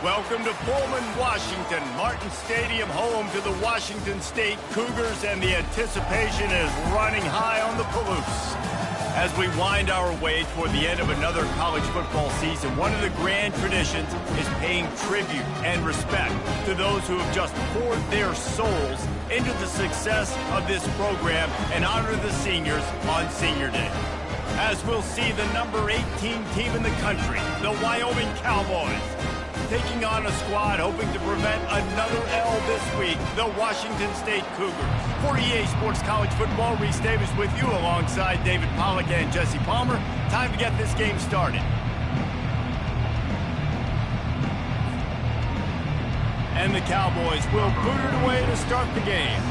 Welcome to Pullman, Washington. Martin Stadium, home to the Washington State Cougars, and the anticipation is running high on the Palouse. As we wind our way toward the end of another college football season, one of the grand traditions is paying tribute and respect to those who have just poured their souls into the success of this program and honor the seniors on Senior Day. As we'll see the number 18 team in the country, the Wyoming Cowboys, taking on a squad hoping to prevent another L this week, the Washington State Cougars. For EA Sports College Football, Reese Davis with you alongside David Pollack and Jesse Palmer. Time to get this game started. And the Cowboys will boot it away to start the game.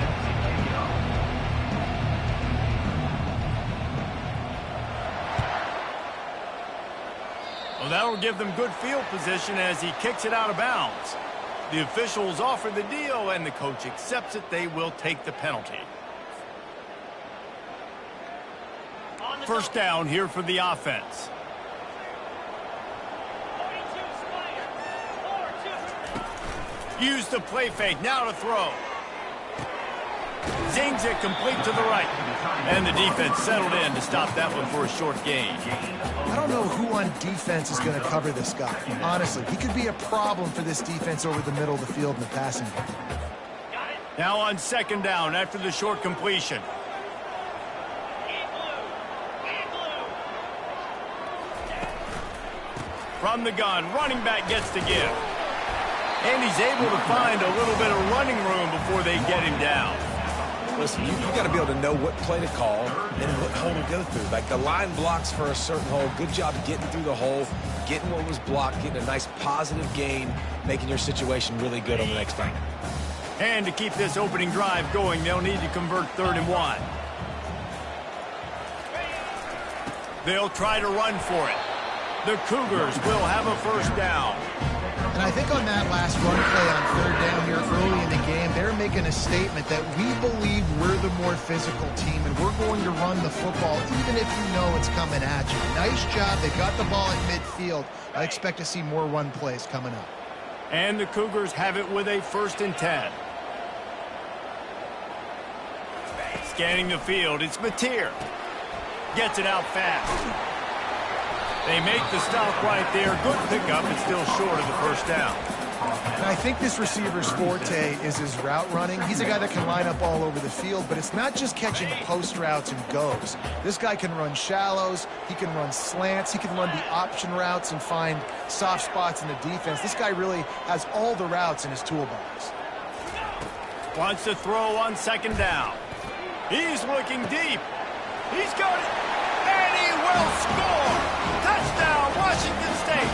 Well, that'll give them good field position as he kicks it out of bounds. The officials offer the deal, and the coach accepts it. They will take the penalty. First down here for the offense. Use the play fake. Now to throw. Zings it complete to the right. And the defense settled in to stop that one for a short gain. I don't know who on defense is going to cover this guy. Honestly, he could be a problem for this defense over the middle of the field in the passing game. Now on second down after the short completion. From the gun, running back gets to give. And he's able to find a little bit of running room before they get him down. Listen, you got to be able to know what play to call and what hole to go through. Like the line blocks for a certain hole. Good job getting through the hole, getting what was blocked, getting a nice positive gain, making your situation really good on the next time. And to keep this opening drive going, they'll need to convert 3rd and 1. They'll try to run for it. The Cougars will have a first down. And I think on that last run play on 3rd down here early in the game, they're making a statement that we believe we're the more physical team and we're going to run the football even if you know it's coming at you. Nice job. They got the ball at midfield. I expect to see more run plays coming up. And the Cougars have it with a 1st and 10. Scanning the field, it's Mateer. Gets it out fast. They make the stop right there. Good pickup, and still short of the first down. And I think this receiver's forte is his route running. He's a guy that can line up all over the field, but it's not just catching post routes and goes. This guy can run shallows, he can run slants, he can run the option routes and find soft spots in the defense. This guy really has all the routes in his toolbox. Wants to throw on 2nd down. He's looking deep. He's got it, and he will score! Touchdown, Washington State!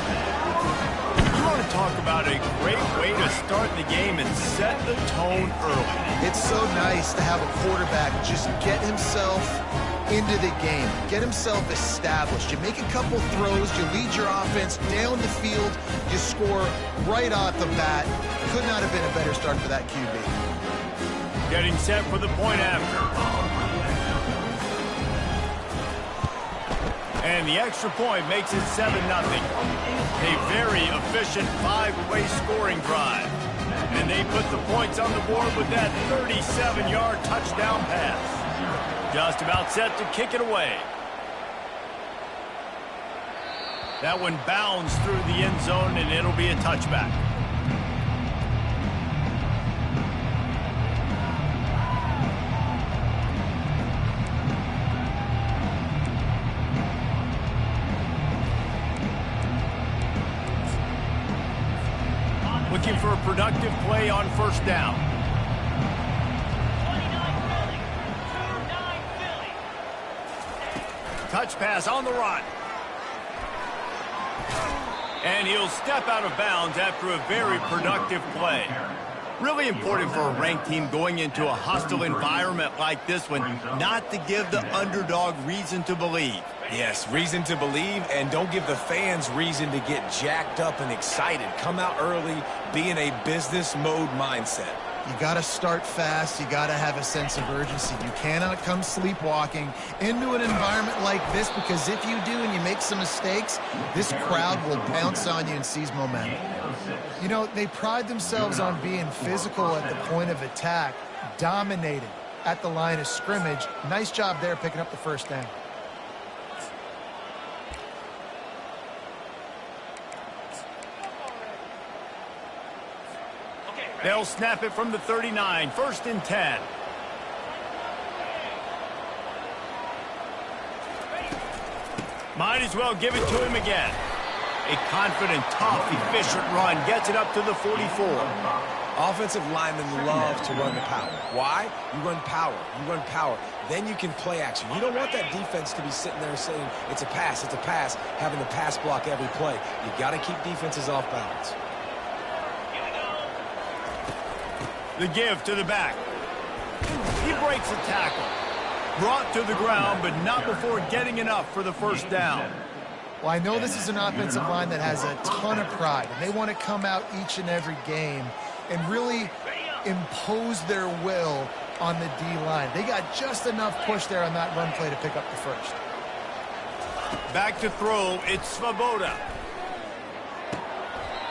You want to talk about a great way to start the game and set the tone early. It's so nice to have a quarterback just get himself into the game, get himself established. You make a couple throws, you lead your offense down the field, you score right off the bat. Could not have been a better start for that QB. Getting set for the point after. And the extra point makes it 7-0. A very efficient 5-play scoring drive. And they put the points on the board with that 37-yard touchdown pass. Just about set to kick it away. That one bounds through the end zone, and it'll be a touchback. Looking for a productive play on first down. Touch pass on the run. And he'll step out of bounds after a very productive play. Really important for a ranked team going into a hostile environment like this one, not to give the underdog reason to believe. Yes, reason to believe, and don't give the fans reason to get jacked up and excited. Come out early, be in a business mode mindset. You got to start fast. You got to have a sense of urgency. You cannot come sleepwalking into an environment like this, because if you do and you make some mistakes, this crowd will pounce on you and seize momentum. You know, they pride themselves on being physical at the point of attack, dominated at the line of scrimmage. Nice job there picking up the first down. They'll snap it from the 39, 1st and 10. Might as well give it to him again. A confident, tough, efficient run gets it up to the 44. Offensive linemen love to run the power. Why? You run power. You run power. Then you can play action. You don't want that defense to be sitting there saying, it's a pass, having to pass block every play. You got to keep defenses off balance. The give to the back. He breaks a tackle. Brought to the ground, but not before getting enough for the first down. Well, I know this is an offensive line that has a ton of pride, and they want to come out each and every game and really impose their will on the D-line. They got just enough push there on that run play to pick up the first. Back to throw, it's Svoboda.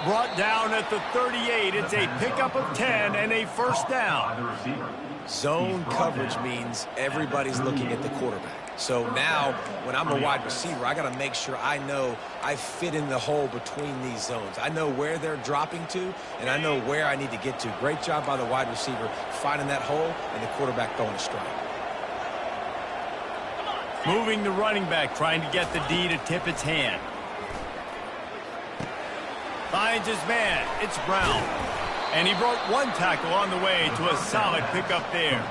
Brought down at the 38. It's a pickup of 10 and a first down. Zone coverage means everybody's looking at the quarterback. So now, when I'm a wide receiver, I got to make sure I know I fit in the hole between these zones. I know where they're dropping to, and I know where I need to get to. Great job by the wide receiver finding that hole and the quarterback throwing a strike. Moving the running back, trying to get the D to tip its hand. Finds his man. It's Brown. And he broke one tackle on the way to a solid pickup there.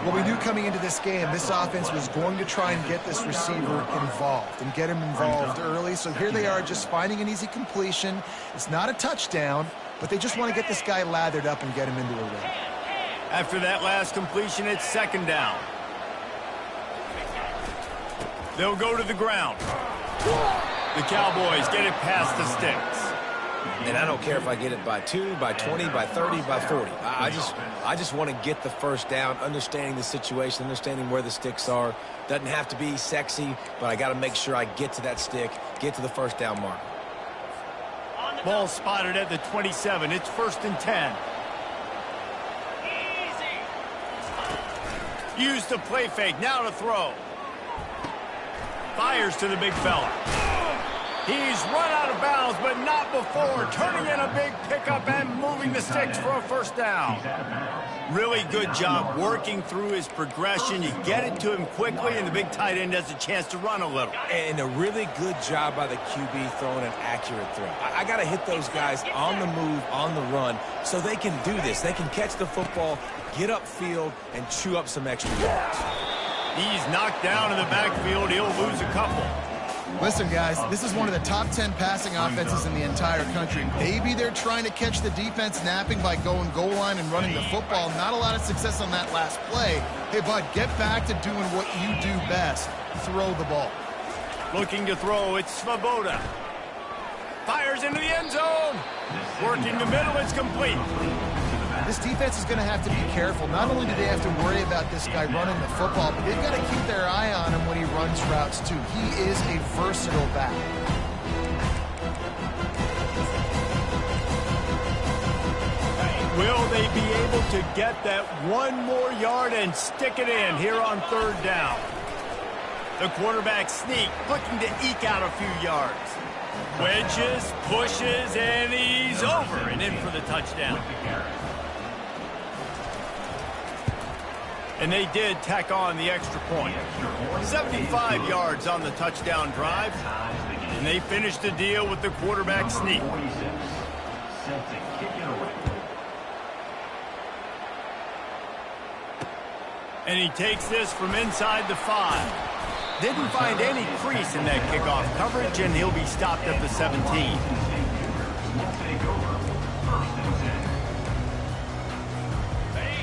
Well, we knew coming into this game, this offense was going to try and get this receiver involved and get him involved early. So here they are just finding an easy completion. It's not a touchdown, but they just want to get this guy lathered up and get him into a rhythm. After that last completion, it's second down. They'll go to the ground. The Cowboys get it past the sticks. And I don't care if I get it by 2, by 20, by 30, by 40. I just want to get the first down, understanding the situation, understanding where the sticks are. Doesn't have to be sexy, but I got to make sure I get to that stick, get to the first down mark. Ball spotted at the 27. It's 1st and 10. Used the play fake. Now to throw. Fires to the big fella. He's run out of bounds, but not before turning in a big pickup and moving the sticks for a first down. Really good job working through his progression. You get it to him quickly, and the big tight end has a chance to run a little. And a really good job by the QB throwing an accurate throw. I got to hit those guys on the move, on the run, so they can do this. They can catch the football, get upfield, and chew up some extra yards. He's knocked down in the backfield. He'll lose a couple. Listen, guys, this is one of the top 10 passing offenses in the entire country. Maybe they're trying to catch the defense napping by going goal line and running the football. Not a lot of success on that last play. Hey, bud, get back to doing what you do best. Throw the ball. Looking to throw, it's Svoboda. Fires into the end zone. Working the middle, it's complete. This defense is going to have to be careful. Not only do they have to worry about this guy running the football, but they've got to keep their eye on him when he runs routes, too. He is a versatile back. Will they be able to get that one more yard and stick it in here on third down? The quarterback sneak, looking to eke out a few yards. Wedges, pushes, and he's over and in for the touchdown. And they did tack on the extra point. 75 yards on the touchdown drive. And they finished the deal with the quarterback sneak. And he takes this from inside the 5. Didn't find any crease in that kickoff coverage, and he'll be stopped at the 17.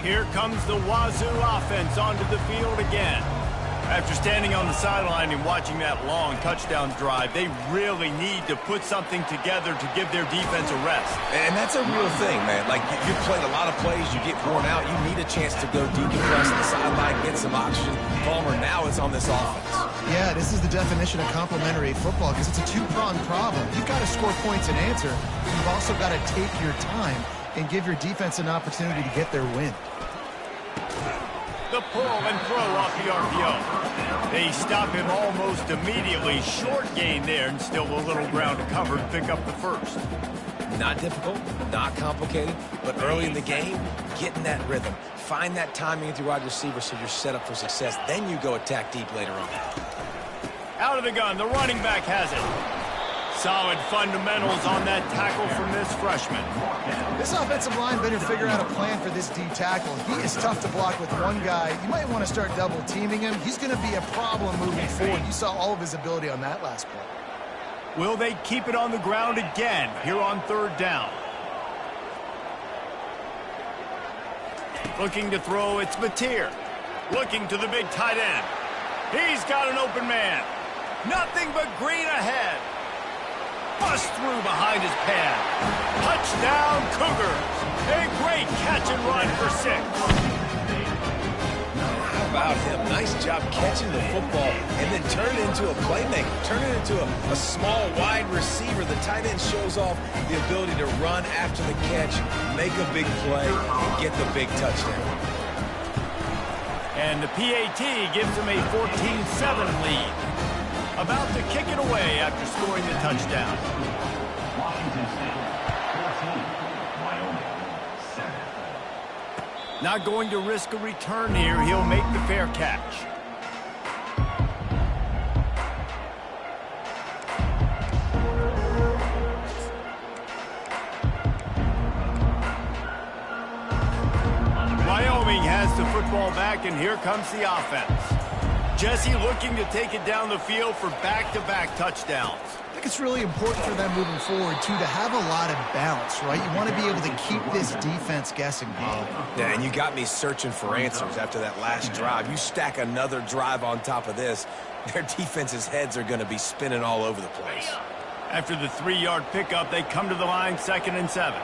Here comes the Wazoo offense onto the field again. After standing on the sideline and watching that long touchdown drive, they really need to put something together to give their defense a rest. And that's a real thing, man. Like, you've played a lot of plays, you get worn out, you need a chance to go decompress the sideline, get some oxygen. Palmer, now it's on this offense. Yeah, this is the definition of complementary football because it's a two-pronged problem. You've got to score points and answer. You've also got to take your time and give your defense an opportunity to get their win. The pull and throw off the RPO. They stop him almost immediately. Short gain there and still a little ground to cover to pick up the first. Not difficult, not complicated, but early in the game, get in that rhythm. Find that timing with your wide receiver so you're set up for success. Then you go attack deep later on. Out of the gun, the running back has it. Solid fundamentals on that tackle from this freshman. This offensive line better figure out a plan for this D tackle. He is tough to block with one guy. You might want to start double teaming him. He's going to be a problem moving forward. You saw all of his ability on that last play. Will they keep it on the ground again here on third down? Looking to throw, it's Mateer. Looking to the big tight end. He's got an open man. Nothing but green ahead. Bust through behind his pad. Touchdown, Cougars. A great catch and run for 6. How about him? Nice job catching the football and then turn it into a playmaker. Turn it into a small, wide receiver. The tight end shows off the ability to run after the catch, make a big play, and get the big touchdown. And the PAT gives him a 14-7 lead. About to kick it away after scoring the touchdown. Washington State, 14, Wyoming, 7. Not going to risk a return here. He'll make the fair catch. Wyoming has the football back, and here comes the offense. Jesse looking to take it down the field for back-to-back touchdowns. I think it's really important for them moving forward, too, to have a lot of balance, right? You want to be able to keep this defense guessing, Paul. Yeah, and you got me searching for answers after that last drive. You stack another drive on top of this, their defense's heads are going to be spinning all over the place. After the 3-yard pickup, they come to the line 2nd and 7.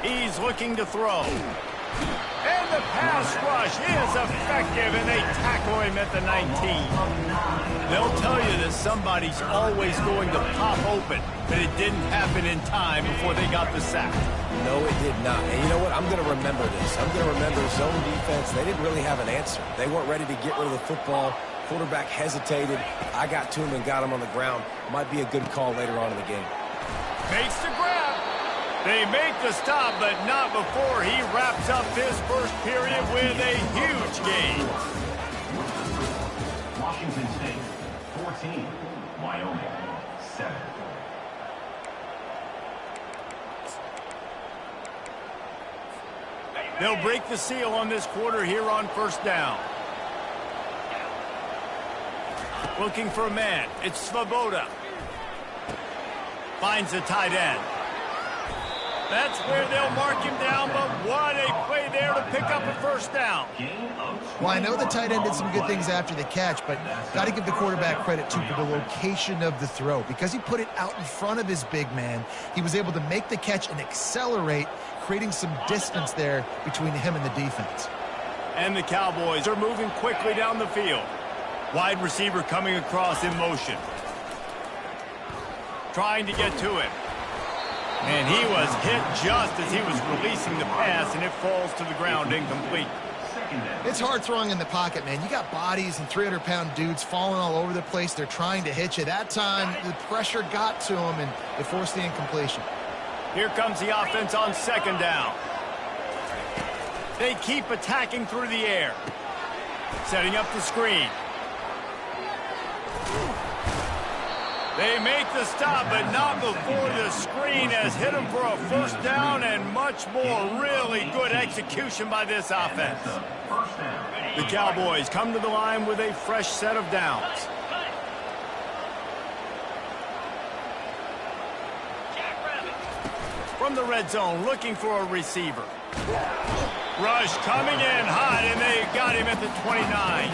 He's looking to throw. And the pass rush is effective, and they tackle him at the 19. They'll tell you that somebody's always going to pop open, but it didn't happen in time before they got the sack. No, it did not. And you know what? I'm going to remember this. I'm going to remember zone defense. They didn't really have an answer. They weren't ready to get rid of the football. Quarterback hesitated. I got to him and got him on the ground. Might be a good call later on in the game. Makes the grab. They make the stop, but not before he wraps up this first period with a huge gain. Washington State, 14, Wyoming, 7. They'll break the seal on this quarter here on first down. Looking for a man. It's Svoboda. Finds the tight end. That's where they'll mark him down, but what a play there to pick up a first down. Well, I know the tight end did some good things after the catch, but got to give the quarterback credit, too, for the location of the throw. Because he put it out in front of his big man, he was able to make the catch and accelerate, creating some distance there between him and the defense. And the Cowboys are moving quickly down the field. Wide receiver coming across in motion. Trying to get to him. And he was hit just as he was releasing the pass, and it falls to the ground incomplete. It's hard throwing in the pocket, man. You got bodies and 300-pound dudes falling all over the place. They're trying to hit you. That time, the pressure got to him, and it forced the incompletion. Here comes the offense on second down. They keep attacking through the air. Setting up the screen. They make the stop, but not before the screen has hit them for a first down and much more. Really good execution by this offense. The Cowboys come to the line with a fresh set of downs. From the red zone, looking for a receiver. Rush coming in hot, and they got him at the 29.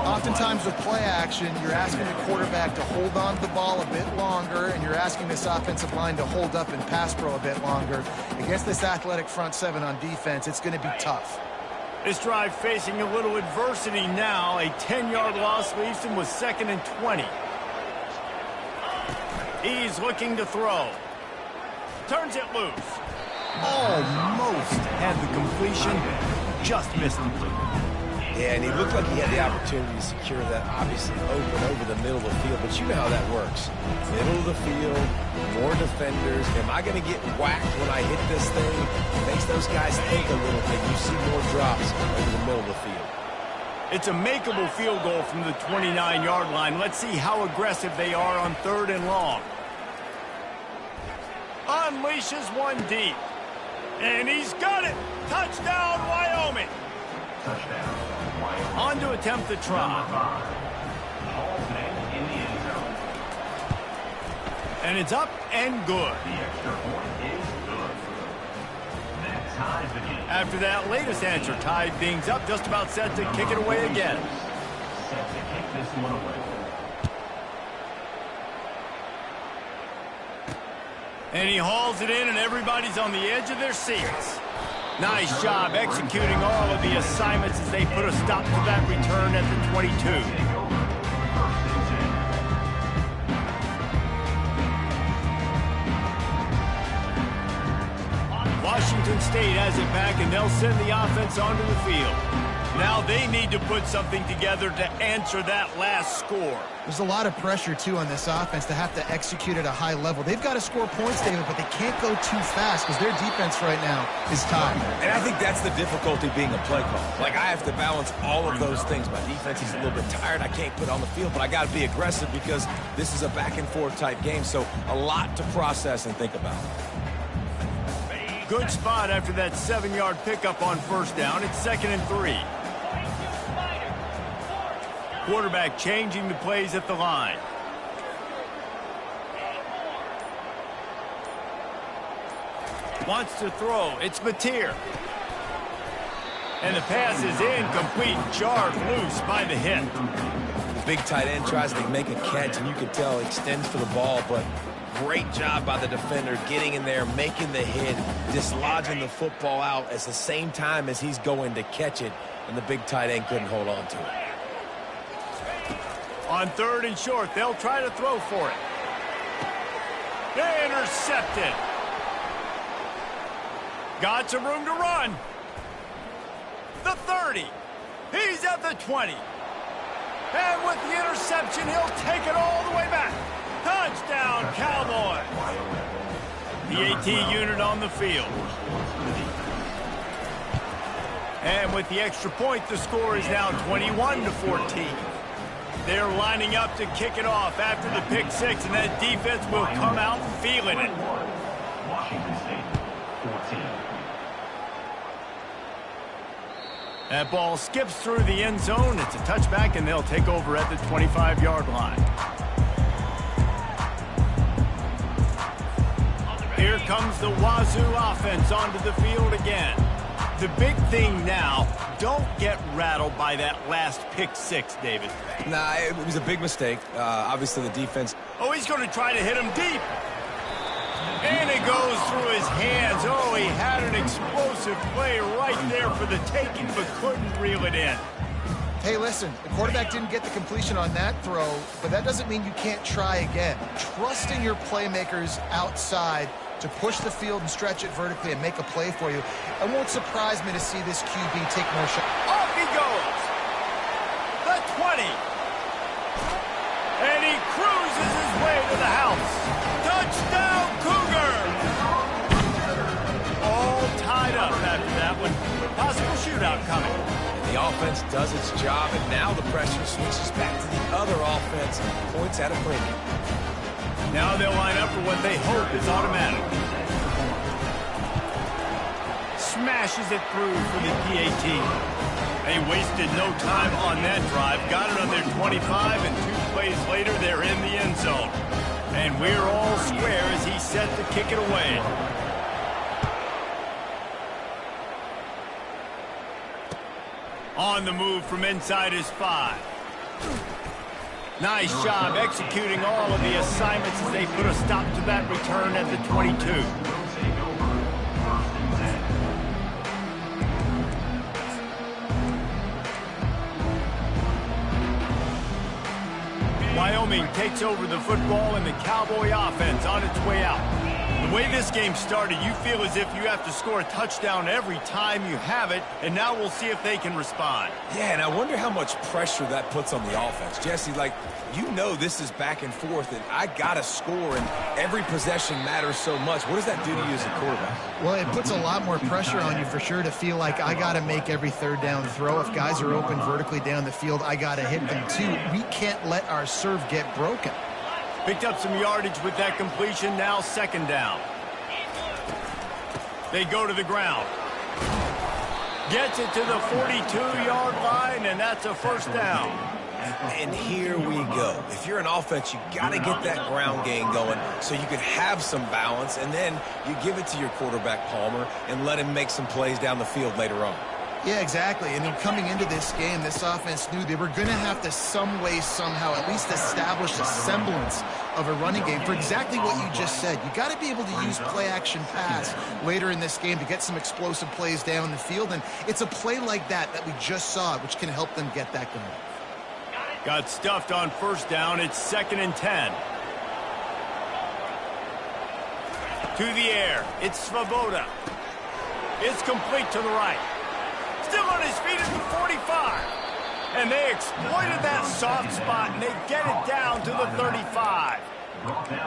Oftentimes with play action, you're asking the quarterback to hold on to the ball a bit longer, and you're asking this offensive line to hold up and pass pro a bit longer. Against this athletic front seven on defense, it's going to be tough. This drive facing a little adversity now. A 10-yard loss leaves him with 2nd and 20. He's looking to throw. Turns it loose. Almost had the completion. Just missed him. Yeah, and he looked like he had the opportunity to secure that, obviously open over the middle of the field, but you know how that works. Middle of the field, more defenders. Am I going to get whacked when I hit this thing? It makes those guys think a little bit. You see more drops over the middle of the field. It's a makeable field goal from the 29-yard line. Let's see how aggressive they are on 3rd and long. Unleashes one deep. And he's got it. Touchdown, Wyoming. Touchdown, Wyoming. On to attempt the try. And it's up and good. The extra point is good. That ties the game. After that latest answer tied things up, just about set to kick it away again. Set to kick this one away. And he hauls it in, and everybody's on the edge of their seats. Nice job executing all of the assignments as they put a stop to that return at the 22. Washington State has it back, and they'll send the offense onto the field. Now they need to put something together to answer that last score. There's a lot of pressure, too, on this offense to have to execute at a high level. They've got to score points, David, but they can't go too fast because their defense right now is tired. And I think that's the difficulty being a play call. Like, I have to balance all of those things. My defense is a little bit tired. I can't put on the field, but I got to be aggressive because this is a back-and-forth type game, so a lot to process and think about. Good spot after that 7-yard pickup on first down. It's 2nd and 3. Quarterback changing the plays at the line. Wants to throw. It's Mateer. And the pass is incomplete. Jarred loose by the hit. The big tight end tries to make a catch, and you can tell extends for the ball, but great job by the defender getting in there, making the hit, dislodging the football out at the same time as he's going to catch it, and the big tight end couldn't hold on to it. On 3rd and short, they'll try to throw for it. Intercepted. Got some room to run. The 30. He's at the 20. And with the interception, he'll take it all the way back. Touchdown, Cowboys. The AT unit on the field. And with the extra point, the score is now 21-14. They're lining up to kick it off after the pick six, and that defense will come out feeling it. Washington State, 14. That ball skips through the end zone. It's a touchback, and they'll take over at the 25-yard line. Here comes the Wazoo offense onto the field again. The big thing now, don't get rattled by that last pick six, David. Nah, it was a big mistake. Obviously, the defense... Oh, he's going to try to hit him deep. And it goes through his hands. Oh, he had an explosive play right there for the taking, but couldn't reel it in. Hey, listen, the quarterback didn't get the completion on that throw, but that doesn't mean you can't try again. Trusting your playmakers outside to push the field and stretch it vertically and make a play for you. It won't surprise me to see this QB take more shots. Off he goes. The 20. And he cruises his way to the house. Touchdown, Cougar! All tied up after that one. Possible shootout coming. The offense does its job, and now the pressure switches back to the other offense. Points at a premium. Now they'll line up for what they hope is automatic. Smashes it through for the PAT. They wasted no time on that drive. Got it on their 25, and 2 plays later, they're in the end zone. And we're all square as he's set to kick it away. On the move from inside his 5. Nice job executing all of the assignments as they put a stop to that return at the 22. Wyoming takes over the football and the Cowboy offense on its way out. The way this game started, you feel as if you have to score a touchdown every time you have it, and now we'll see if they can respond. Yeah, and I wonder how much pressure that puts on the offense. Jesse, like, you know this is back and forth, and I got to score, and every possession matters so much. What does that do to you as a quarterback? Well, it puts a lot more pressure on you for sure to feel like I got to make every third down throw. If guys are open vertically down the field, I got to hit them too. We can't let our serve get broken. Picked up some yardage with that completion, now second down. They go to the ground. Gets it to the 42-yard line, and that's a first down. And here we go. If you're an offense, you got to get that ground game going so you can have some balance, and then you give it to your quarterback, Palmer, and let him make some plays down the field later on. Yeah, exactly. I mean, coming into this game, this offense knew they were going to have to some way, somehow, at least establish a semblance of a running game for exactly what you just said. You got to be able to use play-action pass later in this game to get some explosive plays down the field, and it's a play like that we just saw, which can help them get that going. Got stuffed on first down. It's 2nd and 10. To the air. It's Svoboda. It's complete to the right. Still on his feet at the 45. And they exploited that soft spot, and they get it down to the 35.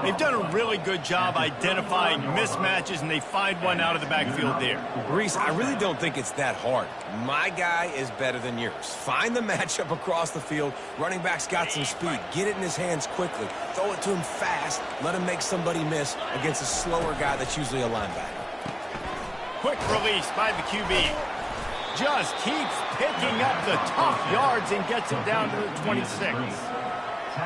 They've done a really good job identifying mismatches, and they find one out of the backfield there. Reese, I really don't think it's that hard. My guy is better than yours. Find the matchup across the field. Running back's got some speed. Get it in his hands quickly. Throw it to him fast. Let him make somebody miss against a slower guy that's usually a linebacker. Quick release by the QB. Just keeps picking up the tough yards and gets it down to the 26.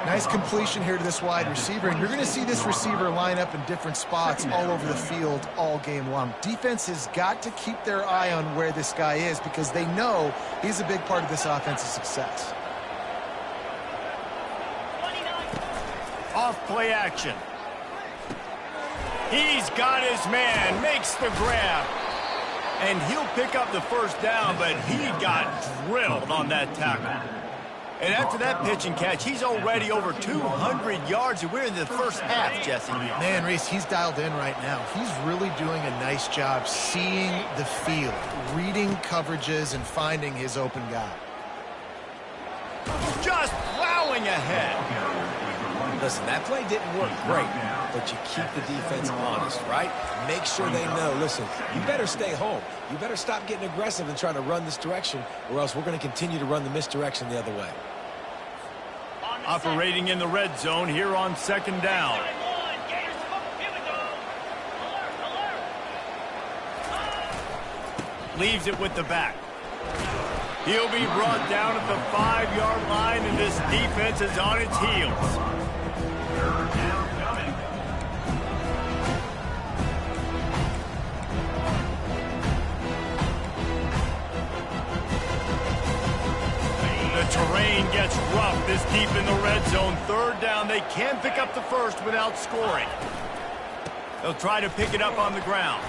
Nice completion here to this wide receiver, and you're going to see this receiver line up in different spots all over the field all game long. Defense has got to keep their eye on where this guy is because they know he's a big part of this offense's success. Off play action. He's got his man, makes the grab. And he'll pick up the first down, but he got drilled on that tackle. And after that pitch and catch, he's already over 200 yards, and we're in the first half, Jesse. Man, Reese, he's dialed in right now. He's really doing a nice job seeing the field, reading coverages, and finding his open guy. Just plowing ahead. Listen, that play didn't work great, but you keep the defense honest, right? Make sure they know, listen, you better stay home. You better stop getting aggressive and trying to run this direction, or else we're going to continue to run the misdirection the other way. Operating in the red zone here on second down. Leaves it with the back. He'll be brought down at the 5-yard line, and this defense is on its heels. Third down coming. The terrain gets rough this deep in the red zone. Third down, they can pick up the first without scoring. They'll try to pick it up on the ground.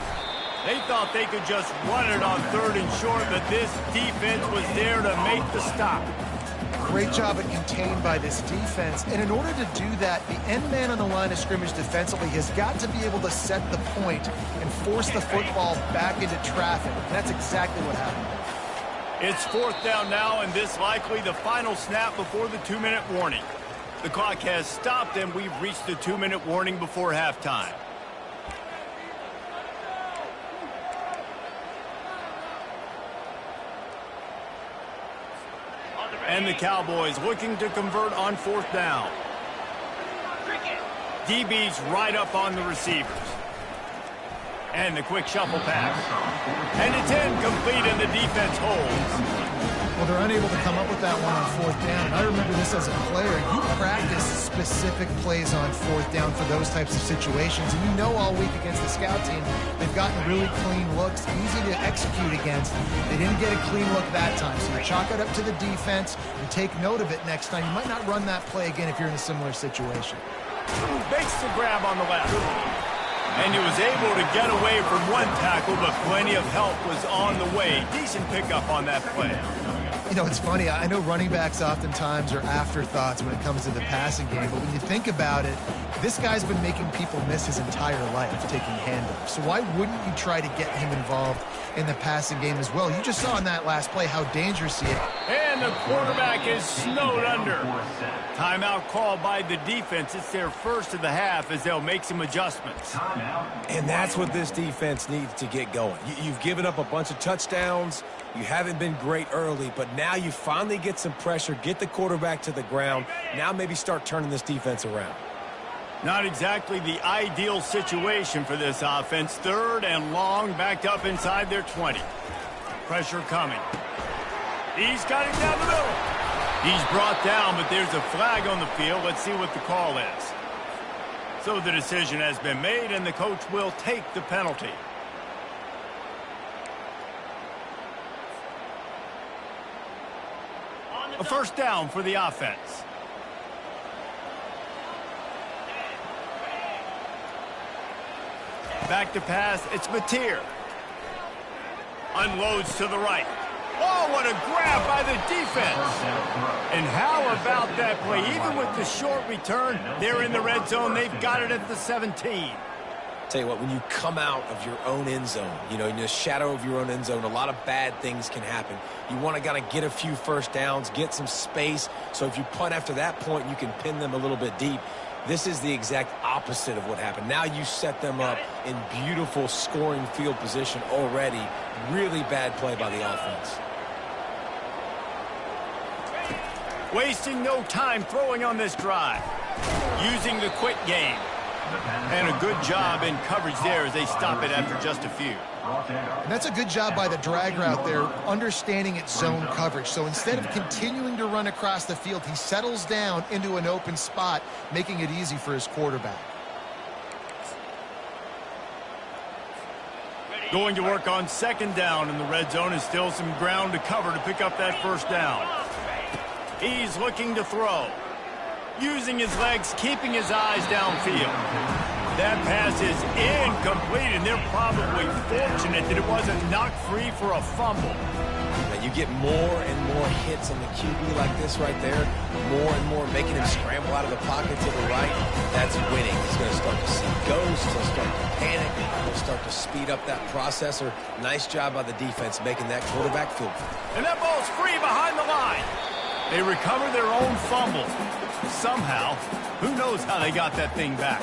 They thought they could just run it on 3rd and short, but this defense was there to make the stop. Great job at contained by this defense. And in order to do that, the end man on the line of scrimmage defensively has got to be able to set the point and force the football back into traffic. And that's exactly what happened. It's 4th down now, and this likely the final snap before the 2-minute warning. The clock has stopped, and we've reached the 2-minute warning before halftime. And the Cowboys looking to convert on 4th down. DB's right up on the receivers. And the quick shuffle pass. And it's incomplete, and the defense holds. Well, they're unable to come up with that one on 4th down. And I remember this as a player. You practice specific plays on 4th down for those types of situations. And you know all week against the scout team, they've gotten really clean looks, easy to execute against. They didn't get a clean look that time. So you chalk it up to the defense and take note of it next time. You might not run that play again if you're in a similar situation. Makes the grab on the left. And he was able to get away from one tackle, but plenty of help was on the way. Decent pickup on that play. You know, it's funny. I know running backs oftentimes are afterthoughts when it comes to the passing game, but when you think about it, this guy's been making people miss his entire life taking handoffs. So why wouldn't you try to get him involved in the passing game as well? You just saw in that last play how dangerous he is. And the quarterback is snowed under. Timeout called by the defense. It's their first of the half as they'll make some adjustments. And that's what this defense needs to get going. You've given up a bunch of touchdowns. You haven't been great early, but now you finally get some pressure, get the quarterback to the ground. Now maybe start turning this defense around. Not exactly the ideal situation for this offense. 3rd and long, backed up inside their 20. Pressure coming. He's got it down the middle. He's brought down, but there's a flag on the field. Let's see what the call is. So the decision has been made, and the coach will take the penalty. A 1st down for the offense. Back to pass, it's Mateer. Unloads to the right. Oh, what a grab by the defense. And how about that play? Even with the short return, they're in the red zone. They've got it at the 17. Tell you what, when you come out of your own end zone, you know, in the shadow of your own end zone, a lot of bad things can happen. You want to kind of get a few 1st downs, get some space, so if you punt after that point, you can pin them a little bit deep. This is the exact opposite of what happened. Now you set them up in beautiful scoring field position already. Really bad play by the offense. Wasting no time throwing on this drive. Using the quick game. And a good job in coverage there as they stop it after just a few. And that's a good job by the drag route there, understanding its zone coverage. So instead of continuing to run across the field, he settles down into an open spot, making it easy for his quarterback. Going to work on 2nd down in the red zone, and still some ground to cover to pick up that 1st down. He's looking to throw. Using his legs, keeping his eyes downfield. That pass is incomplete, and they're probably fortunate that it wasn't knocked free for a fumble. Now you get more and more hits on the QB like this right there, more and more making him scramble out of the pocket to the right. That's winning. He's going to start to see ghosts. He'll start to panic. He'll start to speed up that processor. Nice job by the defense making that quarterback feel good. And that ball's free behind the line. They recover their own fumble. Somehow, who knows how they got that thing back.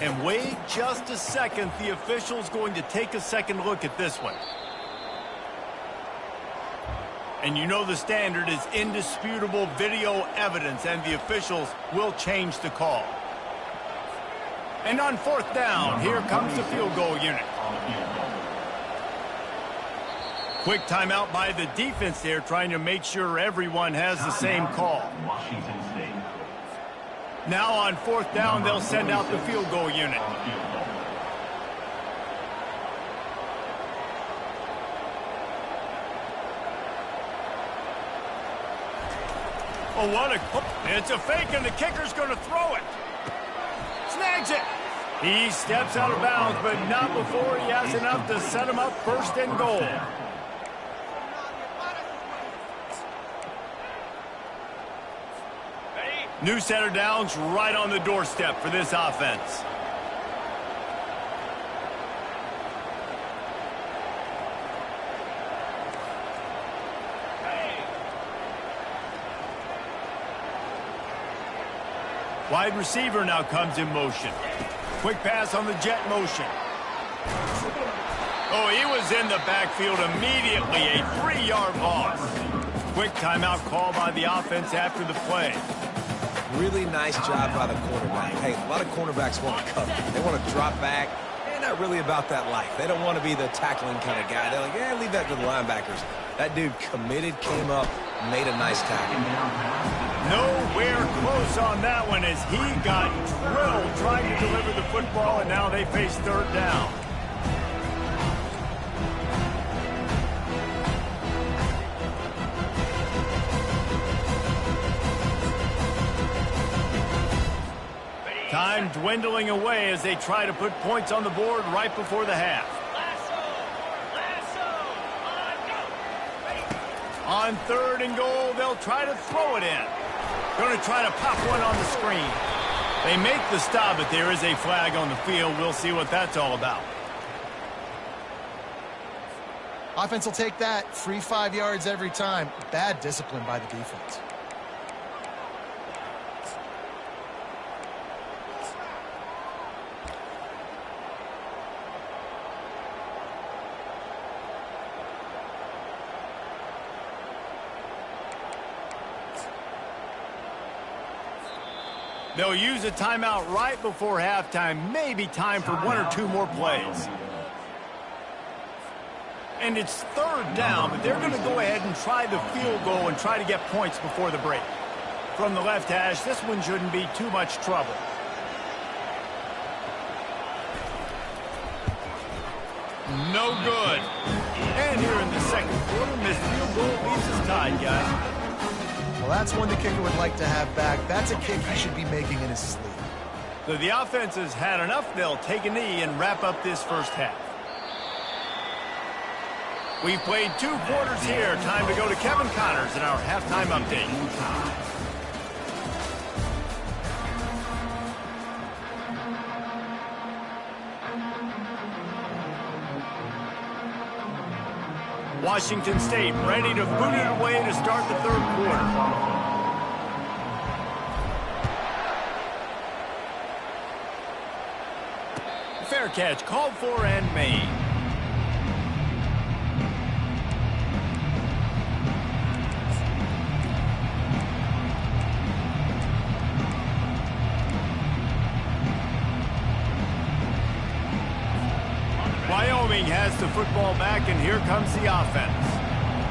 And wait just a second, the official's going to take a second look at this one. And you know the standard is indisputable video evidence, and the officials will change the call. And on 4th down, here comes the field goal unit. Quick timeout by the defense there, trying to make sure everyone has the same call. Washington State. Now on 4th down, they'll send out the field goal unit. Oh, what a... It's a fake, and the kicker's going to throw it. Snags it. He steps out of bounds, but not before he has enough to set him up 1st and goal. New set of downs right on the doorstep for this offense. Wide receiver now comes in motion. Quick pass on the jet motion. Oh, he was in the backfield immediately. A 3-yard loss. Quick timeout call by the offense after the play. Really nice job by the cornerback. Hey, a lot of cornerbacks want to cover. They want to drop back. They're not really about that life. They don't want to be the tackling kind of guy. They're like, yeah, leave that to the linebackers. That dude committed, came up, made a nice tackle. Nowhere close on that one as he got drilled trying to deliver the football, and now they face 3rd down. Time dwindling away as they try to put points on the board right before the half. On 3rd and goal, they'll try to throw it in. Going to try to pop one on the screen. They make the stop, but there is a flag on the field. We'll see what that's all about. Offense will take that. Free 5 yards every time. Bad discipline by the defense. They'll use a timeout right before halftime. Maybe time for 1 or 2 more plays. And it's 3rd down, but they're going to go ahead and try the field goal and try to get points before the break. From the left hash, this one shouldn't be too much trouble. No good. And here in the 2nd quarter, missed field goal leaves us tied, guys. Well, that's one the kicker would like to have back. That's a kick he should be making in his sleep. So the offense has had enough. They'll take a knee and wrap up this 1st half. We've played 2 quarters here. Time to go to Kevin Connors in our halftime update. Washington State ready to boot it away to start the 3rd quarter. Fair catch called for and made. Wyoming has the football back, and here comes the offense.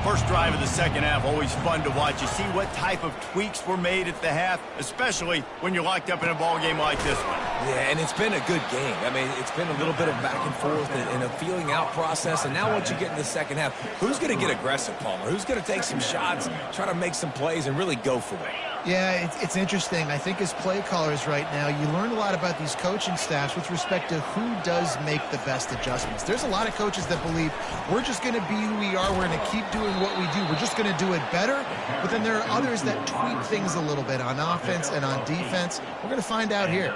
First drive of the 2nd half, always fun to watch. You see what type of tweaks were made at the half, especially when you're locked up in a ball game like this one. Yeah, and it's been a good game. I mean, it's been a little bit of back and forth and a feeling out process. And now once you get in the 2nd half, who's going to get aggressive, Palmer? Who's going to take some shots, try to make some plays, and really go for it? Yeah, it's interesting. I think as play callers right now, you learn a lot about these coaching staffs with respect to who does make the best adjustments. There's a lot of coaches that believe we're just going to be who we are. We're going to keep doing what we do. We're just going to do it better. But then there are others that tweak things a little bit on offense and on defense. We're going to find out here.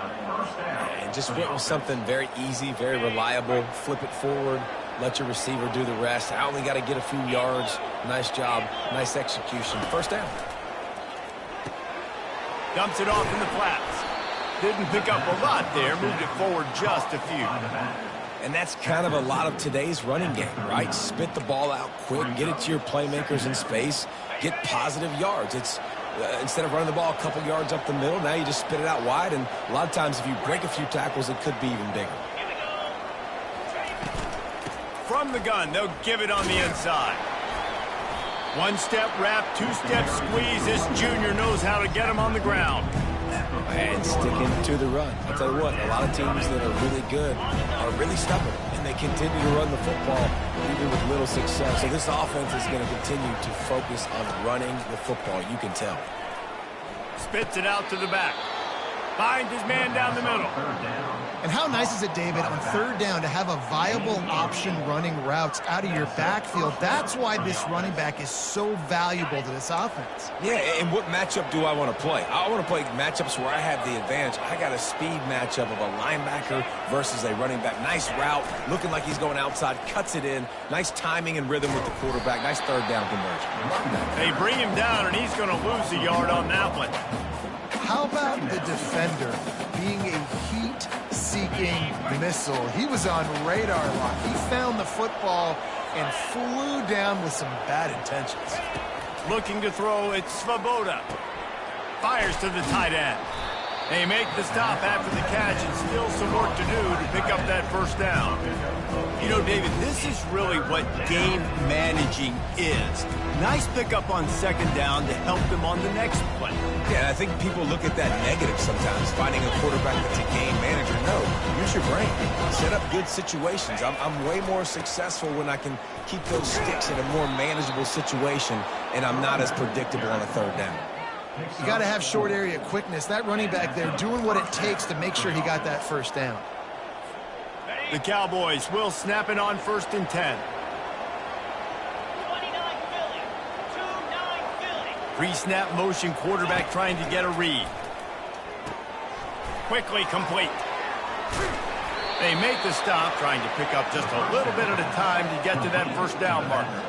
And just went with something very easy, very reliable. Flip it forward. Let your receiver do the rest. I only got to get a few yards. Nice job. Nice execution. 1st down. Dumps it off in the flats. Didn't pick up a lot there. Moved it forward just a few. And that's kind of a lot of today's running game, right? Spit the ball out quick. Get it to your playmakers in space. Get positive yards. It's instead of running the ball a couple yards up the middle, now you just spit it out wide. And a lot of times if you break a few tackles, it could be even bigger. From the gun, they'll give it on the inside. One-step wrap, two-step squeeze. This junior knows how to get him on the ground. And sticking to the run. I'll tell you what, a lot of teams that are really good are really stubborn, and they continue to run the football even with little success. So this offense is going to continue to focus on running the football. You can tell. Spits it out to the back. Finds his man down the middle. And how nice is it, David, on third down to have a viable option running routes out of your backfield? That's why this running back is so valuable to this offense. Yeah, and what matchup do I want to play? I want to play matchups where I have the advantage. I got a speed matchup of a linebacker versus a running back. Nice route, looking like he's going outside, cuts it in. Nice timing and rhythm with the quarterback. Nice third down conversion. They bring him down, and he's going to lose a yard on that one. How about the defender being a heat-seeking missile? He was on radar lock. He found the football and flew down with some bad intentions. Looking to throw, it's Svoboda. Fires to the tight end. They make the stop after the catch, and still some work to do to pick up that first down. You know, David, this is really what game managing is. Nice pickup on second down to help them on the next play. Yeah, I think people look at that negative sometimes, finding a quarterback that's a game manager. No, use your brain. Set up good situations. I'm way more successful when I can keep those sticks in a more manageable situation, and I'm not as predictable on a third down. You got to have short area quickness. That running back there doing what it takes to make sure he got that first down. The Cowboys will snap it on 1st and 10. Pre-snap motion, quarterback trying to get a read. Quickly complete. They make the stop, trying to pick up just a little bit at a time to get to that first down marker.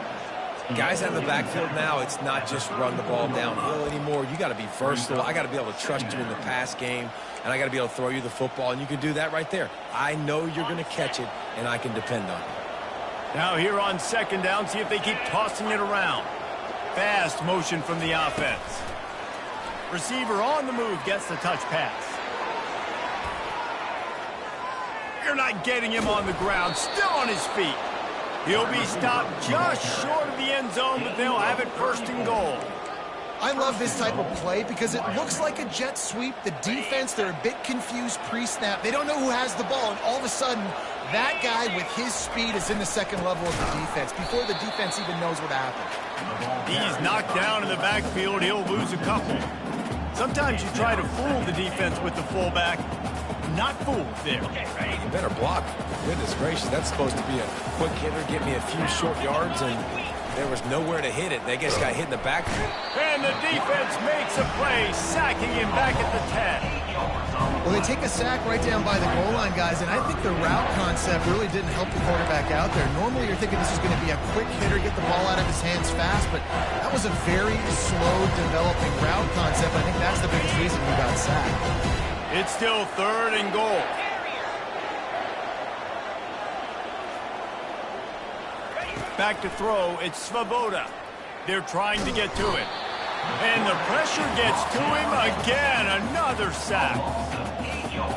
Guys out of the backfield now, it's not just run the ball downhill anymore. You got to be versatile. I got to be able to trust you in the pass game, and I got to be able to throw you the football, and you can do that right there. I know you're going to catch it, and I can depend on it. Now here on second down, see if they keep tossing it around. Fast motion from the offense. Receiver on the move gets the touch pass. You're not getting him on the ground, still on his feet. He'll be stopped just short of the end zone, but they'll have it 1st and goal. I love this type of play because it looks like a jet sweep. The defense, they're a bit confused pre-snap. They don't know who has the ball, and all of a sudden, that guy with his speed is in the second level of the defense before the defense even knows what happened. He's knocked down in the backfield. He'll lose a couple. Sometimes you try to fool the defense with the fullback. Not fooled there. You better block. Goodness gracious, that's supposed to be a quick hitter, get me a few short yards, and there was nowhere to hit it. They just got hit in the backfield. And the defense makes a play, sacking him back at the 10. Well, they take a sack right down by the goal line, guys, and I think the route concept really didn't help the quarterback out there. Normally, you're thinking this is going to be a quick hitter, get the ball out of his hands fast, but that was a very slow developing route concept. I think that's the biggest reason he got sacked. It's still 3rd and goal. Back to throw, it's Svoboda. They're trying to get to it. And the pressure gets to him again. Another sack.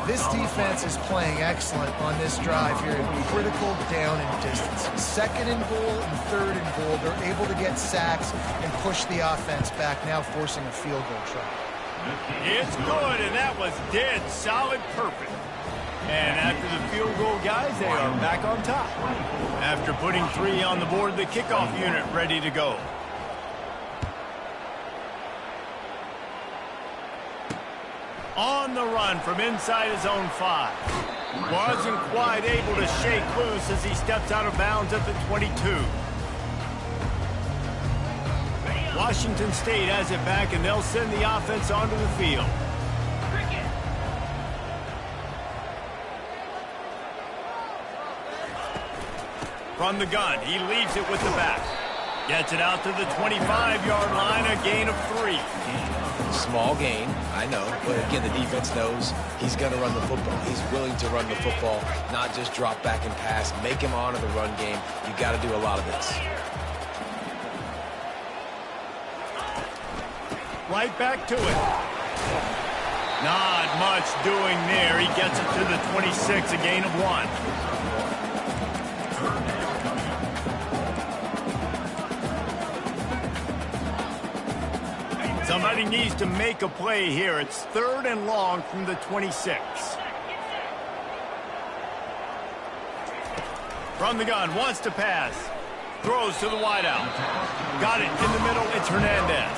This defense is playing excellent on this drive here in critical down and distance. 2nd and goal and 3rd and goal. They're able to get sacks and push the offense back, now forcing a field goal try. It's good, and that was dead solid perfect. And after the field goal, guys, they are back on top. After putting 3 on the board, the kickoff unit ready to go. On the run from inside his own 5. Wasn't quite able to shake loose as he steps out of bounds at the 22. Washington State has it back, and they'll send the offense onto the field. From the gun, he leaves it with the back. Gets it out to the 25-yard line, a gain of 3. Small gain, I know, but again, the defense knows he's going to run the football. He's willing to run the football, not just drop back and pass. Make him honor the run game. You got to do a lot of this. Right back to it. Not much doing there. He gets it to the 26, a gain of 1. Somebody needs to make a play here. It's 3rd and long from the 26. From the gun, wants to pass. Throws to the wideout. Got it in the middle. It's Hernandez.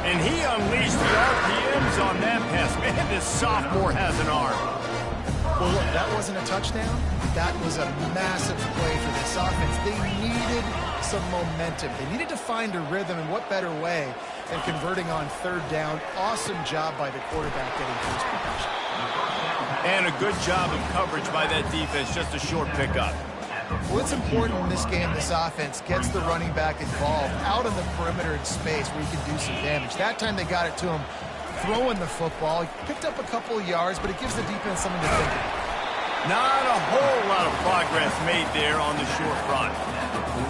And he unleashed the RPMs on that pass. Man, this sophomore has an arm. Well, look, that wasn't a touchdown. That was a massive play for this offense. They needed some momentum. They needed to find a rhythm, and what better way than converting on 3rd down. Awesome job by the quarterback getting first possession. And a good job of coverage by that defense. Just a short pickup. Well, it's important in this game this offense gets the running back involved out on the perimeter in space where he can do some damage. That time they got it to him throwing the football. He picked up a couple of yards, but it gives the defense something to think about. Not a whole lot of progress made there on the short front.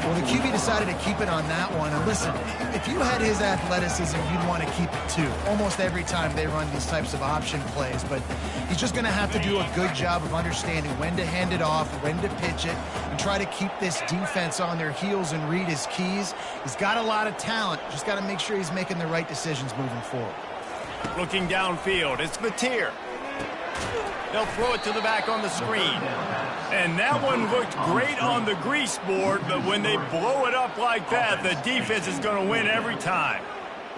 Well, the QB decided to keep it on that one. And listen, if you had his athleticism, you'd want to keep it too. Almost every time they run these types of option plays. But he's just going to have to do a good job of understanding when to hand it off, when to pitch it, and try to keep this defense on their heels and read his keys. He's got a lot of talent. Just got to make sure he's making the right decisions moving forward. Looking downfield, it's Mateer. They'll throw it to the back on the screen. And that one looked great on the grease board, but when they blow it up like that, the defense is going to win every time.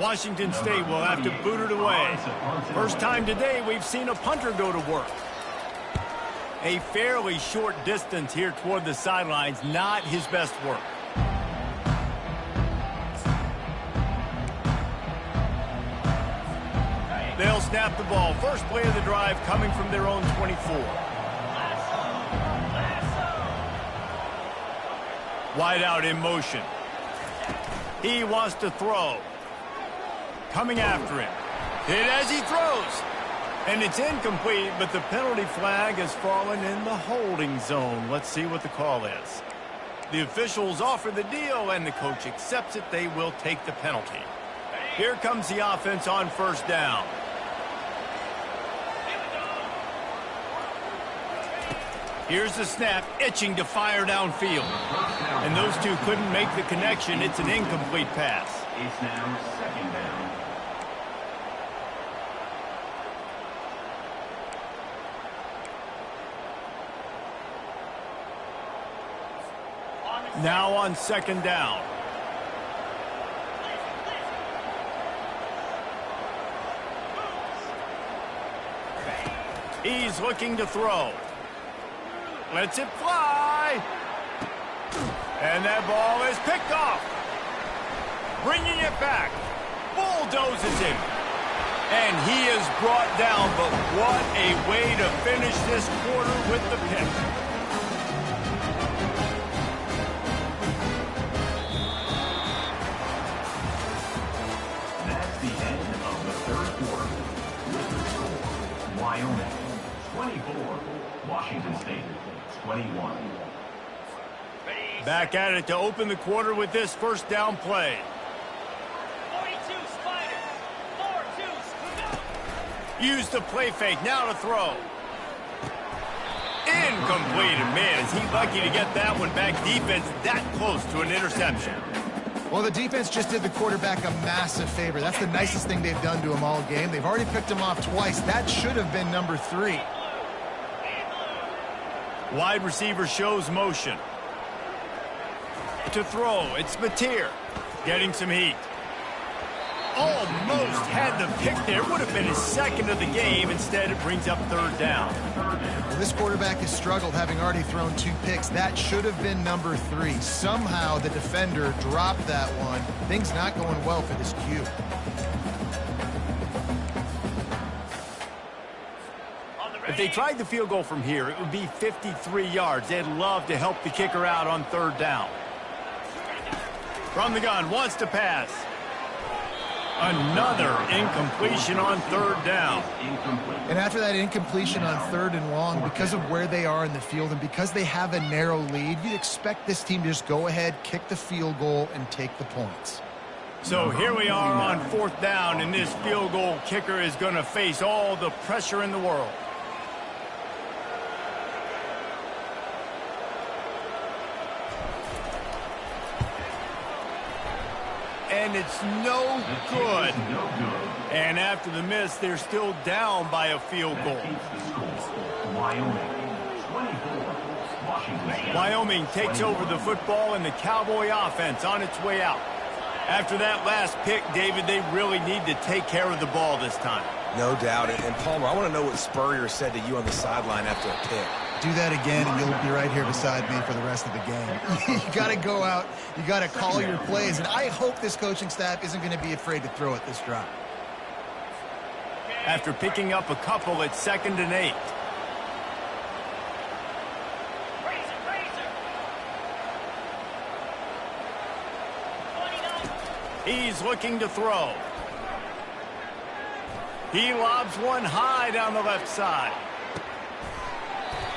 Washington State will have to boot it away. First time today we've seen a punter go to work. A fairly short distance here toward the sidelines, not his best work. They'll snap the ball. First play of the drive coming from their own 24. Wide out in motion. He wants to throw. Coming after him. Hit as he throws. And it's incomplete, but the penalty flag has fallen in the holding zone. Let's see what the call is. The officials offer the deal, and the coach accepts it. They will take the penalty. Here comes the offense on 1st down. Here's the snap, itching to fire downfield. And those two couldn't make the connection. It's an incomplete pass. It's now 2nd down. Now on 2nd down. He's looking to throw. Lets it fly. And that ball is picked off. Bringing it back. Bulldozes him. And he is brought down, but what a way to finish this quarter with the pick. That's the end of the 3rd quarter. Wyoming, 24. Washington State, 21. Back at it to open the quarter with this 1st down play. 42 Spider. 4-2. Use the play fake. Now to throw. Incomplete. And man, is he lucky to get that one back. Defense that close to an interception. Well, the defense just did the quarterback a massive favor. That's the nicest thing they've done to him all game. They've already picked him off twice. That should have been number 3. Wide receiver shows motion. To throw, it's Mateer. Getting some heat. Almost had the pick there. Would have been his 2nd of the game. Instead, it brings up 3rd down. Well, this quarterback has struggled, having already thrown 2 picks. That should have been number 3. Somehow the defender dropped that one. Things not going well for this Q. If they tried the field goal from here, it would be 53 yards. They'd love to help the kicker out on 3rd down. From the gun, wants to pass. Another incompletion on 3rd down. And after that incompletion on 3rd and long, because of where they are in the field and because they have a narrow lead, you'd expect this team to just go ahead, kick the field goal, and take the points. So here we are on 4th down, and this field goal kicker is going to face all the pressure in the world. and it's no good. And after the miss, they're still down by a field goal. Wyoming takes over the football, and the Cowboy offense on its way out. After that last pick, David, they really need to take care of the ball this time. No doubt. And Palmer, I want to know what Spurrier said to you on the sideline after a pick. Do that again, and you'll be right here beside me for the rest of the game. You got to go out. You got to call your plays, and I hope this coaching staff isn't going to be afraid to throw it this drive. After picking up a couple, it's 2nd and 8. He's looking to throw. He lobs one high down the left side.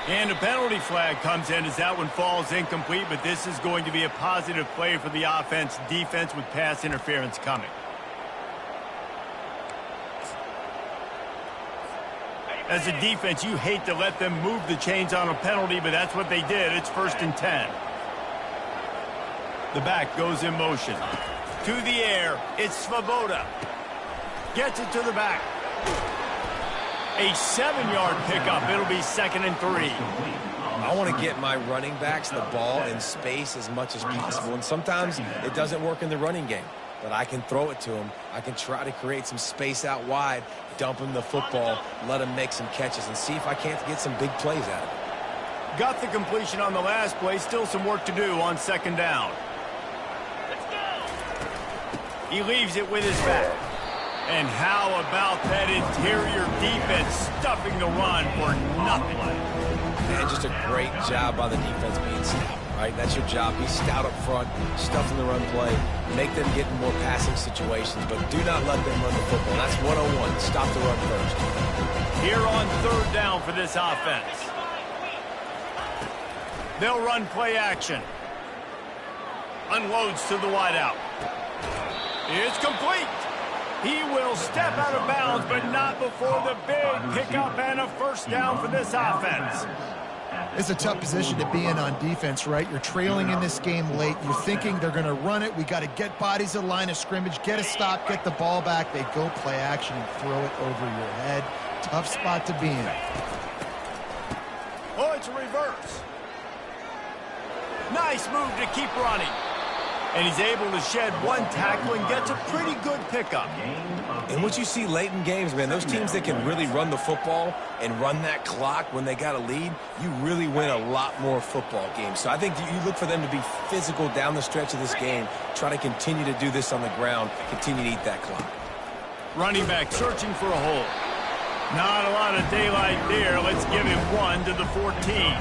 And a penalty flag comes in as that one falls incomplete, but this is going to be a positive play for the offense. Defense with pass interference coming. As a defense, you hate to let them move the chains on a penalty, but that's what they did. It's 1st and 10. The back goes in motion. To the air, it's Svoboda. Gets it to the back. A 7-yard pickup. It'll be 2nd and 3. I want to get my running backs the ball in space as much as possible. And sometimes it doesn't work in the running game. But I can throw it to them. I can try to create some space out wide, dump him the football, let him make some catches, and see if I can't get some big plays out of it. Got the completion on the last play. Still some work to do on 2nd down. He leaves it with his back. And how about that interior defense stuffing the run for nothing? Man, just a great job by the defense being stout, right? That's your job. Be stout up front, stuff in the run play, make them get in more passing situations, but do not let them run the football. That's 101. Stop the run first. Here on 3rd down for this offense. They'll run play action. Unloads to the wideout. It's complete. He will step out of bounds, but not before the big pickup and a 1st down for this offense. It's a tough position to be in on defense, right? You're trailing in this game late. You're thinking they're going to run it. We got to get bodies at the line of scrimmage, get a stop, get the ball back. They go play action and throw it over your head. Tough spot to be in. Oh, it's a reverse. Nice move to keep running. And he's able to shed one tackle and gets a pretty good pickup. And what you see late in games, man, those teams that can really run the football and run that clock when they got a lead, you really win a lot more football games. So I think you look for them to be physical down the stretch of this game, try to continue to do this on the ground, continue to eat that clock. Running back searching for a hole. Not a lot of daylight there. Let's give him one to the 14.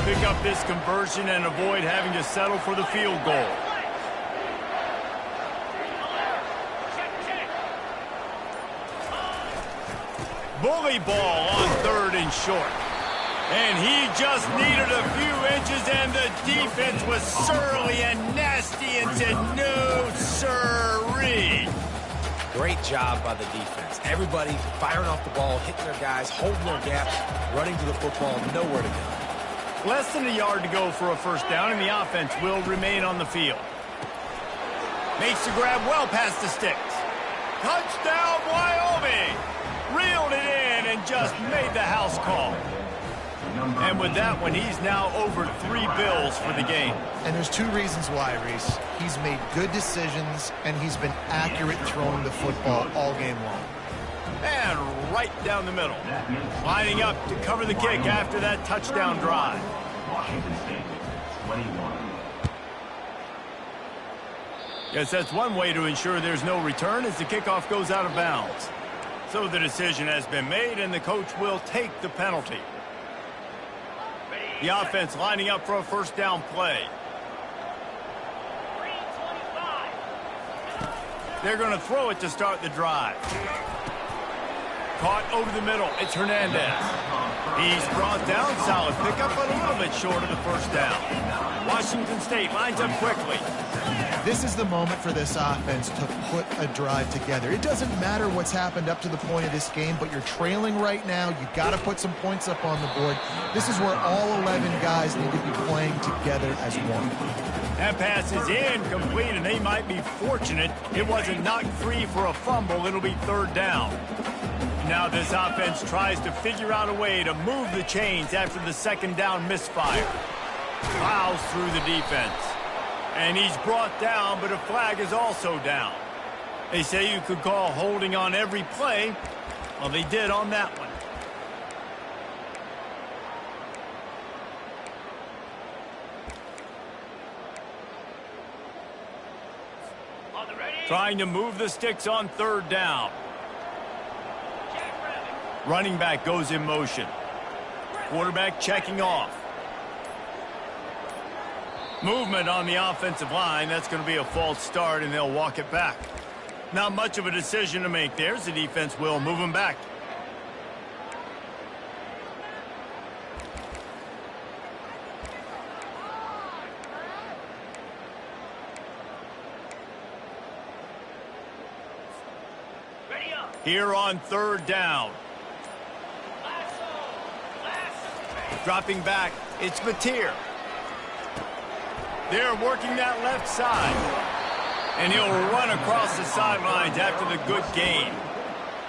Pick up this conversion and avoid having to settle for the field goal. Bully ball on 3rd and short. And he just needed a few inches, and the defense was surly and nasty and said, no, sirree. Great job by the defense. Everybody firing off the ball, hitting their guys, holding their gaps, running to the football, nowhere to go. Less than a yard to go for a 1st down, and the offense will remain on the field. Makes the grab well past the sticks. Touchdown, Wyoming! Reeled it in and just made the house call. And with that one, he's now over 3 bills for the game. And there's 2 reasons why, Reese. He's made good decisions, and he's been accurate throwing the football all game long. And right down the middle. Lining up to cover the kick after that touchdown drive. Washington State, 21. Yes, that's one way to ensure there's no return as the kickoff goes out of bounds. So the decision has been made, and the coach will take the penalty. The offense lining up for a 1st down play. They're going to throw it to start the drive. Caught over the middle. It's Hernandez. He's brought down, solid pickup, but a little bit short of the first down. Washington State lines up quickly. This is the moment for this offense to put a drive together. It doesn't matter what's happened up to the point of this game, but you're trailing right now. You got to put some points up on the board. This is where all 11 guys need to be playing together as one. That pass is incomplete, and they might be fortunate it wasn't knocked free for a fumble. It'll be third down. Now this offense tries to figure out a way to move the chains after the second down misfire. Plows through the defense. And he's brought down, but a flag is also down. They say you could call holding on every play. Well, they did on that one. Trying to move the sticks on third down. Running back goes in motion. Quarterback checking off. Movement on the offensive line. That's going to be a false start, and they'll walk it back. Not much of a decision to make there. The defense will move him back. Here on third down. Dropping back, it's Mateer. They're working that left side. And he'll run across the sidelines after the good gain.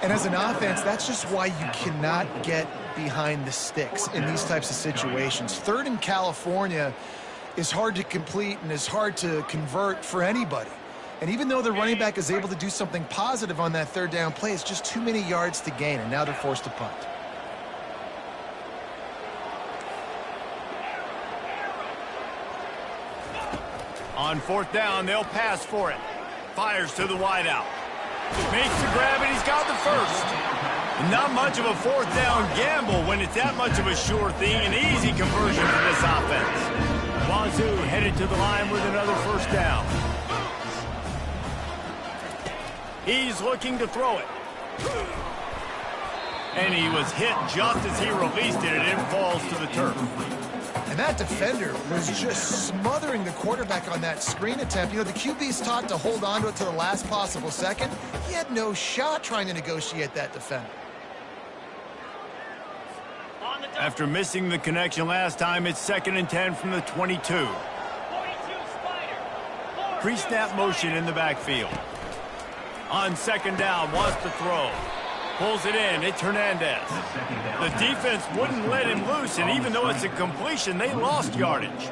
And as an offense, that's just why you cannot get behind the sticks in these types of situations. Third in California is hard to complete and is hard to convert for anybody. And even though the running back is able to do something positive on that third down play, it's just too many yards to gain, and now they're forced to punt. On fourth down, they'll pass for it. Fires to the wideout. Makes the grab, and he's got the first. Not much of a fourth down gamble when it's that much of a sure thing. An easy conversion for this offense. Wazoo headed to the line with another first down. He's looking to throw it. And he was hit just as he released it, and it falls to the turf. And that defender was just smothering the quarterback on that screen attempt. You know, the QB's taught to hold on to it to the last possible second. He had no shot trying to negotiate that defender. After missing the connection last time, it's 2nd and 10 from the 22. Pre-snap motion in the backfield. On second down, wants to throw. Pulls it in. It's Hernandez. The defense wouldn't let him loose, and even though it's a completion, they lost yardage.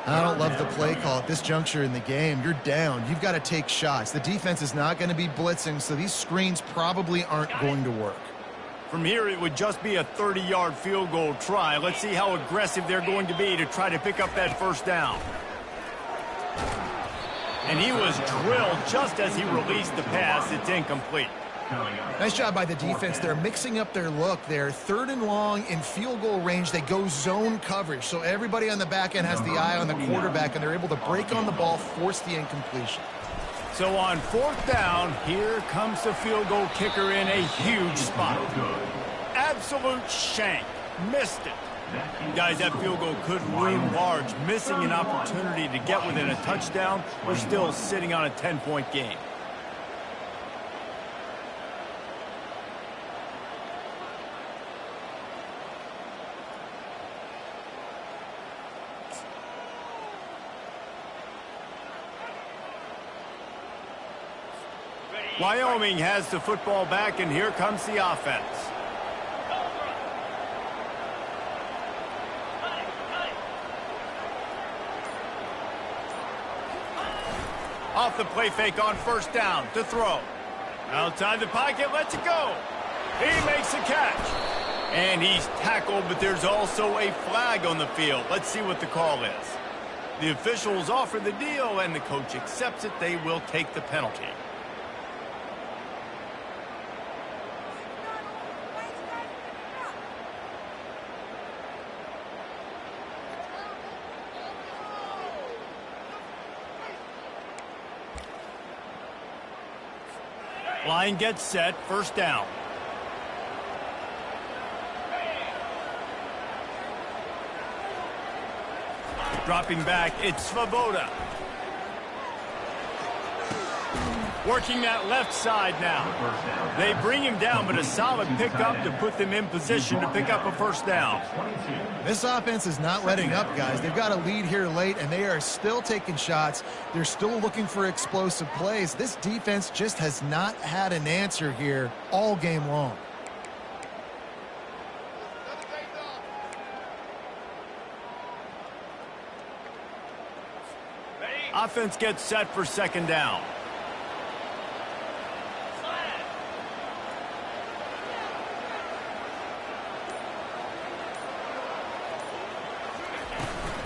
I don't love the play call at this juncture in the game. You're down. You've got to take shots. The defense is not going to be blitzing, so these screens probably aren't going to work. From here, it would just be a 30-yard field goal try. Let's see how aggressive they're going to be to try to pick up that first down. And he was drilled just as he released the pass. It's incomplete. Nice job by the defense. They're mixing up their look. They're 3rd and long in field goal range. They go zone coverage, so everybody on the back end has the eye on the quarterback, and they're able to break on the ball, force the incompletion. So on fourth down, here comes the field goal kicker in a huge spot. Absolute shank. Missed it. Guys, that field goal could loom large. Missing an opportunity to get within a touchdown. We're still sitting on a 10-point game. Wyoming has the football back, and here comes the offense. Off the play fake on first down to throw. Outside the pocket, lets it go. He makes the catch. And he's tackled, but there's also a flag on the field. Let's see what the call is. The officials offer the deal, and the coach accepts it. They will take the penalty. Line gets set, first down. Dropping back, it's Svoboda. Working that left side now. They bring him down, but a solid pickup to put them in position to pick up a first down. This offense is not letting up, guys. They've got a lead here late, and they are still taking shots. They're still looking for explosive plays. This defense just has not had an answer here all game long. Offense gets set for second down.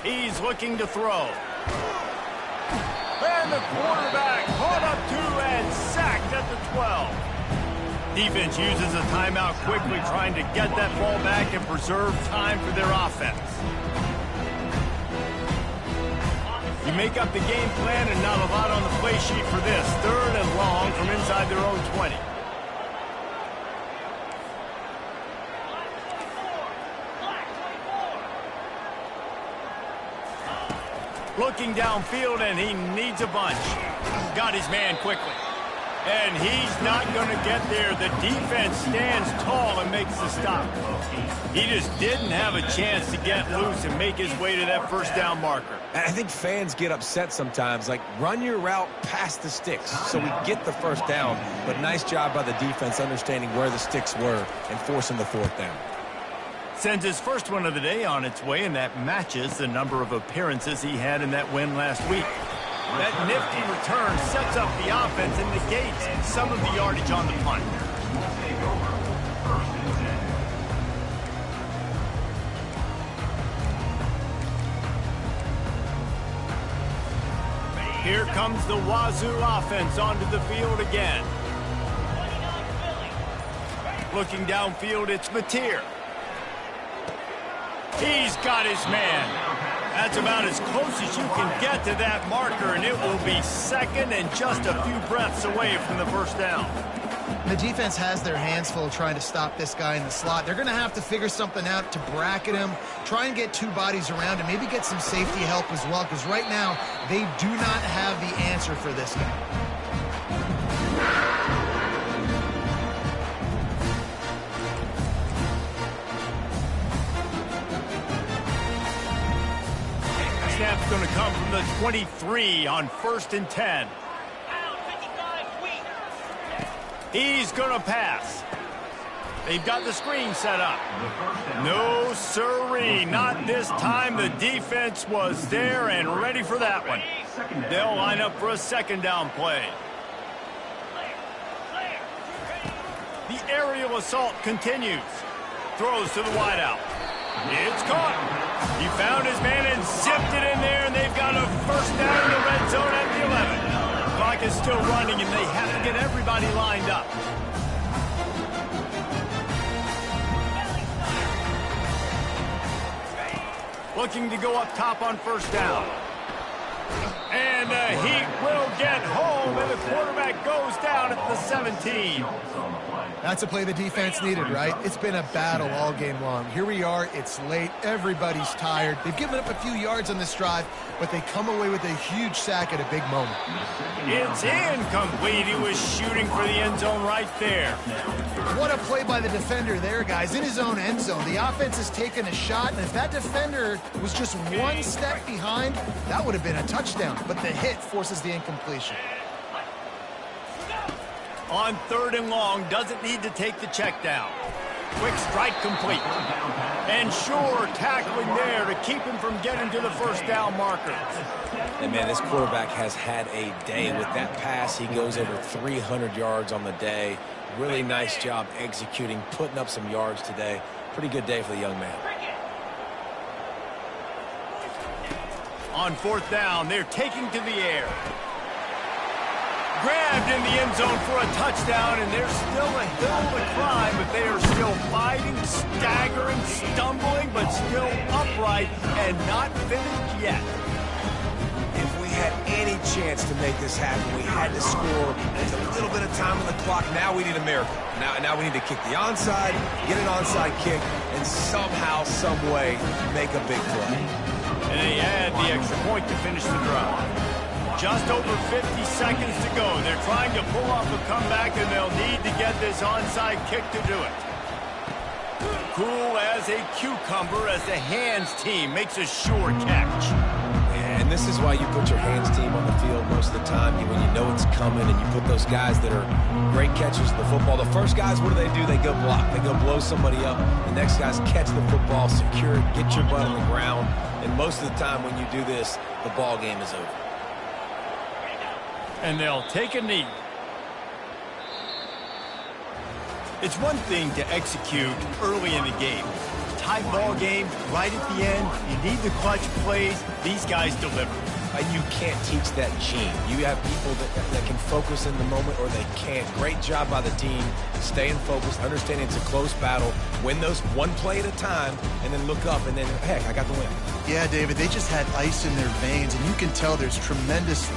He's looking to throw. And the quarterback caught up to and sacked at the 12. Defense uses a timeout quickly, trying to get that ball back and preserve time for their offense. You make up the game plan and not a lot on the play sheet for this. 3rd and long from inside their own 20. Looking downfield, and he needs a bunch. Got his man quickly. And he's not going to get there. The defense stands tall and makes the stop. He just didn't have a chance to get loose and make his way to that first down marker. I think fans get upset sometimes, like run your route past the sticks so we get the first down. But nice job by the defense understanding where the sticks were and forcing the 4th down. Sends his first one of the day on its way, and that matches the number of appearances he had in that win last week. That nifty return sets up the offense and negates some of the yardage on the punt. Here comes the Wazoo offense onto the field again. Looking downfield, it's Mateer. He's got his man. That's about as close as you can get to that marker, and it will be second and just a few breaths away from the first down. The defense has their hands full trying to stop this guy in the slot. They're going to have to figure something out to bracket him, try and get 2 bodies around him, maybe get some safety help as well, because right now they do not have the answer for this guy. Snap's going to come from the 23 on 1st and 10. He's going to pass. They've got the screen set up. No sirree, not this time. The defense was there and ready for that one. They'll line up for a second down play. The aerial assault continues. Throws to the wideout. It's caught. He found his man and zipped it in there, and they've got a first down in the red zone at the 11. Clock is still running, and they have to get everybody lined up. Looking to go up top on first down. And he will get home, and the quarterback goes down at the 17. That's a play the defense needed, right? It's been a battle all game long. Here we are. It's late. Everybody's tired. They've given up a few yards on this drive, but they come away with a huge sack at a big moment. It's incomplete. He was shooting for the end zone right there. What a play by the defender there, guys. In his own end zone. The offense has taken a shot, and if that defender was just 1 step behind, that would have been a touchdown. But the hit forces the incompletion. On 3rd and long, doesn't need to take the check down. Quick strike complete. And sure, tackling there to keep him from getting to the first down marker. And, man, this quarterback has had a day with that pass. He goes over 300 yards on the day. Really nice job executing, putting up some yards today. Pretty good day for the young man. On 4th down, they're taking to the air. Grabbed in the end zone for a touchdown, and there's still a hill to climb, but they are still fighting, staggering, stumbling, but still upright and not finished yet. If we had any chance to make this happen, we had to score. There's a little bit of time on the clock. Now we need a miracle. Now we need to kick the onside, get an onside kick, and somehow, some way, make a big play. And they add the extra point to finish the drive. Just over 50 seconds to go. They're trying to pull off a comeback, and they'll need to get this onside kick to do it. Cool as a cucumber as the hands team makes a sure catch. And this is why you put your hands team on the field most of the time, when you know it's coming, and you put those guys that are great catchers of the football. The first guys, what do? They go block. They go blow somebody up. The next guys catch the football, secure it, get your butt on the ground. And most of the time when you do this, the ball game is over. And they'll take a knee. It's one thing to execute early in the game. Tight ball game, right at the end, you need the clutch plays. These guys deliver. You can't teach that gene. You have people that can focus in the moment, or they can't. Great job by the team, staying focused, understanding it's a close battle, win those one play at a time, and then look up, and then, heck, I got the win. Yeah, David, they just had ice in their veins, and you can tell there's tremendous leadership.